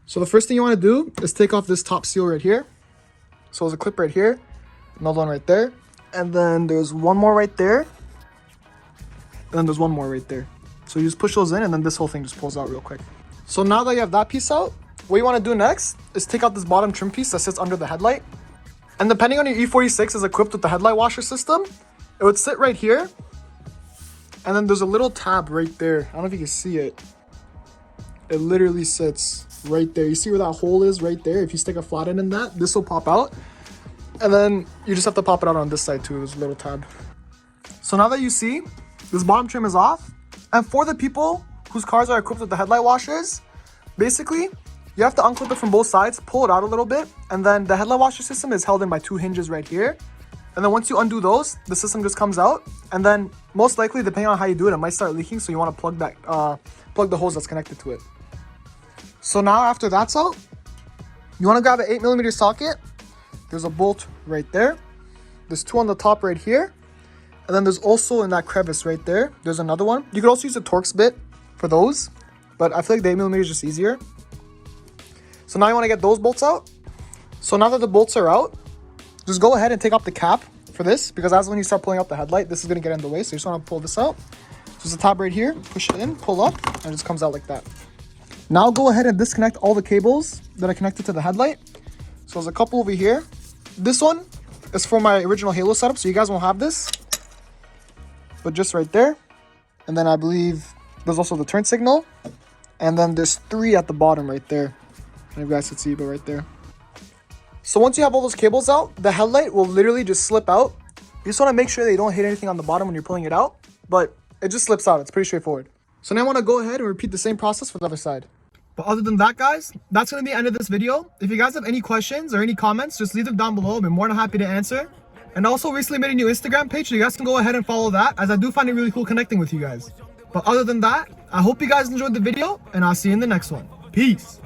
So the first thing you want to do is take off this top seal right here. So there's a clip right here, another one right there, and then there's one more right there, and then there's one more right there. So you just push those in, and then this whole thing just pulls out real quick. So now that you have that piece out, what you want to do next is take out this bottom trim piece that sits under the headlight. And depending on your E46 is equipped with the headlight washer system, it would sit right here. And then there's a little tab right there. I don't know if you can see it. It literally sits right there. You see where that hole is right there? If you stick a flat end in that, this will pop out. And then you just have to pop it out on this side too. There's a little tab. So now that you see, this bottom trim is off. And for the people whose cars are equipped with the headlight washers, basically, you have to unclip it from both sides, pull it out a little bit, and then the headlight washer system is held in by 2 hinges right here. And then once you undo those, the system just comes out. And then most likely, depending on how you do it, it might start leaking. So you want to plug the hose that's connected to it. So now after that's out, you want to grab an 8mm socket. There's a bolt right there. There's 2 on the top right here. And then there's also in that crevice right there, there's another one. You could also use a Torx bit for those, but I feel like the 8mm is just easier. So now you want to get those bolts out. So now that the bolts are out, just go ahead and take off the cap for this, because that's when you start pulling out the headlight. This is going to get in the way, so you just want to pull this out. So there's a tab right here, push it in, pull up, and it just comes out like that. Now go ahead and disconnect all the cables that are connected to the headlight. So there's a couple over here. This one is for my original Halo setup, so you guys won't have this. But just right there. And then I believe there's also the turn signal. And then there's 3 at the bottom right there. I don't know if you guys can see, but right there. So once you have all those cables out, the headlight will literally just slip out. You just want to make sure that you don't hit anything on the bottom when you're pulling it out. But it just slips out. It's pretty straightforward. So now I want to go ahead and repeat the same process for the other side. But other than that, guys, that's going to be the end of this video. If you guys have any questions or any comments, just leave them down below. I'll be more than happy to answer. And also recently made a new Instagram page, so you guys can go ahead and follow that, as I do find it really cool connecting with you guys. But other than that, I hope you guys enjoyed the video, and I'll see you in the next one. Peace.